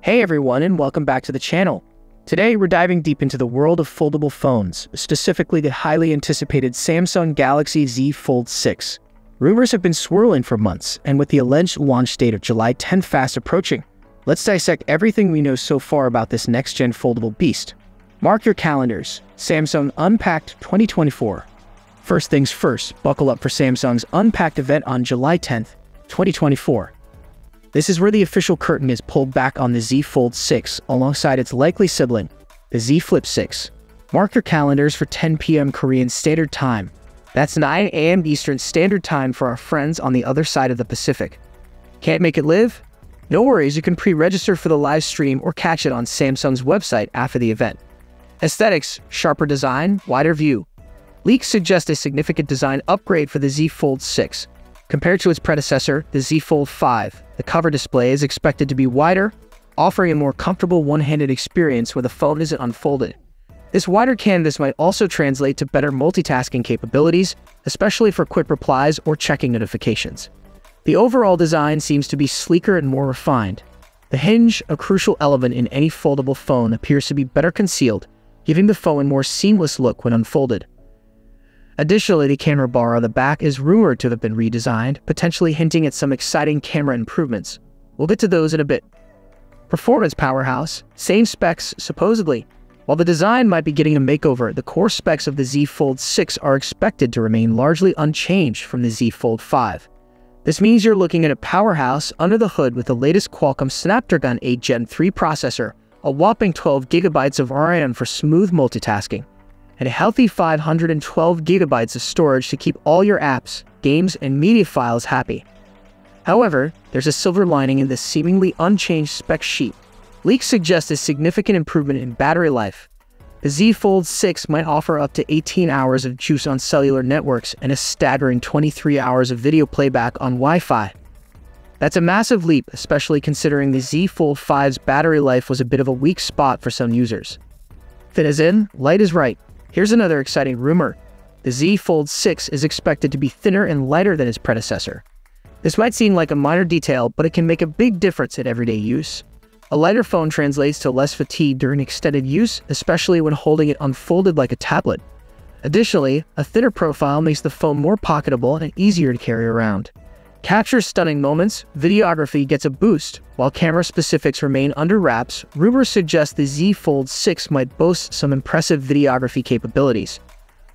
Hey everyone, and welcome back to the channel. Today we're diving deep into the world of foldable phones, specifically the highly anticipated Samsung Galaxy Z Fold 6. Rumors have been swirling for months, and with the alleged launch date of July 10th fast approaching, let's dissect everything we know so far about this next-gen foldable beast. Mark your calendars, Samsung Unpacked 2024. First things first, buckle up for Samsung's Unpacked event on July 10th, 2024. This is where the official curtain is pulled back on the Z Fold 6 alongside its likely sibling, the Z Flip 6. Mark your calendars for 10 p.m. Korean Standard Time. That's 9 a.m. Eastern Standard Time for our friends on the other side of the Pacific. Can't make it live? No worries, you can pre-register for the live stream or catch it on Samsung's website after the event. Aesthetics, sharper design, wider view. Leaks suggest a significant design upgrade for the Z Fold 6. Compared to its predecessor, the Z Fold 5, the cover display is expected to be wider, offering a more comfortable one-handed experience where the phone isn't unfolded. This wider canvas might also translate to better multitasking capabilities, especially for quick replies or checking notifications. The overall design seems to be sleeker and more refined. The hinge, a crucial element in any foldable phone, appears to be better concealed, giving the phone a more seamless look when unfolded. Additionally, the camera bar on the back is rumored to have been redesigned, potentially hinting at some exciting camera improvements. We'll get to those in a bit. Performance powerhouse, same specs supposedly. While the design might be getting a makeover, the core specs of the Z Fold 6 are expected to remain largely unchanged from the Z Fold 5. This means you're looking at a powerhouse under the hood with the latest Qualcomm Snapdragon 8 Gen 3 processor, a whopping 12 GB of RAM for smooth multitasking, and a healthy 512 GB of storage to keep all your apps, games, and media files happy. However, there's a silver lining in this seemingly unchanged spec sheet. Leaks suggest a significant improvement in battery life. The Z Fold 6 might offer up to 18 hours of juice on cellular networks and a staggering 23 hours of video playback on Wi-Fi. That's a massive leap, especially considering the Z Fold 5's battery life was a bit of a weak spot for some users. Thin as in, light is right. Here's another exciting rumor. The Z Fold 6 is expected to be thinner and lighter than its predecessor. This might seem like a minor detail, but it can make a big difference in everyday use. A lighter phone translates to less fatigue during extended use, especially when holding it unfolded like a tablet. Additionally, a thinner profile makes the phone more pocketable and easier to carry around. Capture stunning moments, videography gets a boost, while camera specifics remain under wraps. Rumors suggest the Z Fold 6 might boast some impressive videography capabilities.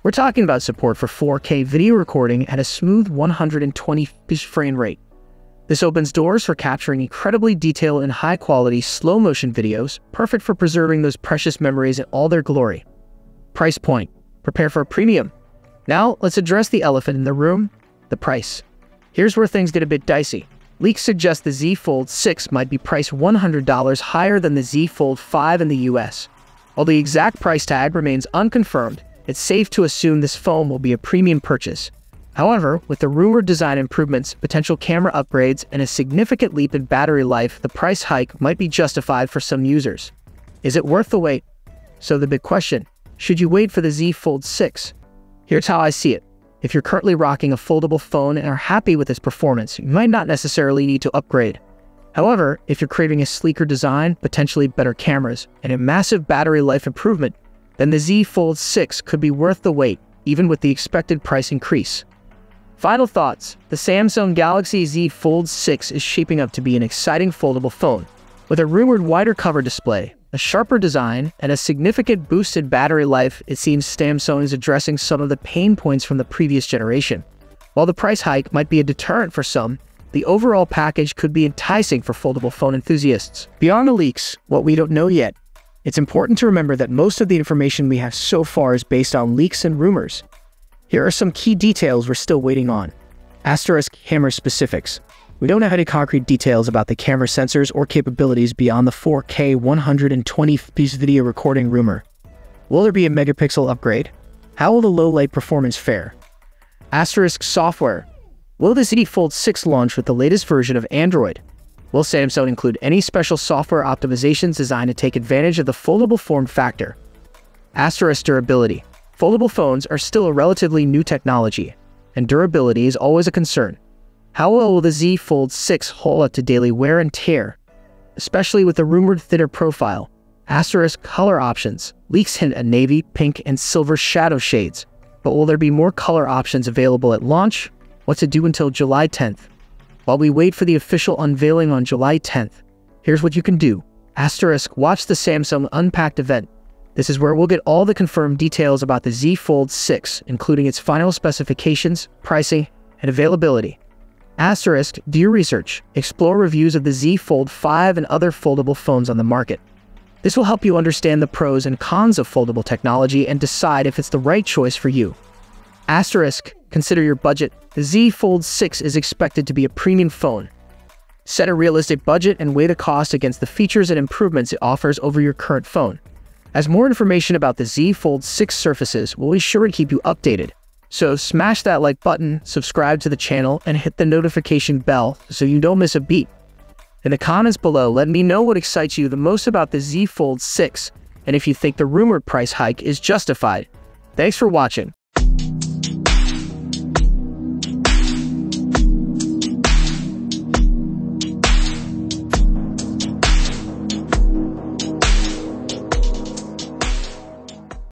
We're talking about support for 4K video recording at a smooth 120 frame rate. This opens doors for capturing incredibly detailed and high-quality slow-motion videos, perfect for preserving those precious memories in all their glory. Price point. Prepare for a premium. Now, let's address the elephant in the room, the price. Here's where things get a bit dicey. Leaks suggest the Z Fold 6 might be priced $100 higher than the Z Fold 5 in the US. While the exact price tag remains unconfirmed, it's safe to assume this phone will be a premium purchase. However, with the rumored design improvements, potential camera upgrades, and a significant leap in battery life, the price hike might be justified for some users. Is it worth the wait? So the big question, should you wait for the Z Fold 6? Here's how I see it. If you're currently rocking a foldable phone and are happy with its performance, you might not necessarily need to upgrade. However, if you're craving a sleeker design, potentially better cameras, and a massive battery life improvement, then the Z Fold 6 could be worth the wait, even with the expected price increase. Final thoughts. The Samsung Galaxy Z Fold 6 is shaping up to be an exciting foldable phone. With a rumored wider cover display, a sharper design, and a significant boost in battery life, it seems Samsung is addressing some of the pain points from the previous generation. While the price hike might be a deterrent for some, the overall package could be enticing for foldable phone enthusiasts. Beyond the leaks, what we don't know yet, it's important to remember that most of the information we have so far is based on leaks and rumors. Here are some key details we're still waiting on. Asterisk camera specifics. We don't have any concrete details about the camera sensors or capabilities beyond the 4K 120fps video recording rumor. Will there be a megapixel upgrade? How will the low-light performance fare? Asterisk software. Will the Z Fold 6 launch with the latest version of Android? Will Samsung include any special software optimizations designed to take advantage of the foldable form factor? Asterisk durability. Foldable phones are still a relatively new technology, and durability is always a concern. How well will the Z Fold 6 hold up to daily wear and tear? especially with the rumored thinner profile. Asterisk color options. Leaks hint at navy, pink, and silver shadow shades. But will there be more color options available at launch? What to do until July 10th? While we wait for the official unveiling on July 10th, here's what you can do. Asterisk, watch the Samsung Unpacked event. This is where we'll get all the confirmed details about the Z Fold 6, including its final specifications, pricing, and availability. Asterisk, do your research. Explore reviews of the Z Fold 5 and other foldable phones on the market. This will help you understand the pros and cons of foldable technology and decide if it's the right choice for you. Asterisk, consider your budget. The Z Fold 6 is expected to be a premium phone. Set a realistic budget and weigh the cost against the features and improvements it offers over your current phone. As more information about the Z Fold 6 surfaces, we'll be sure to keep you updated. So smash that like button, subscribe to the channel, and hit the notification bell so you don't miss a beat. In the comments below, let me know what excites you the most about the Z Fold 6, and if you think the rumored price hike is justified. Thanks for watching.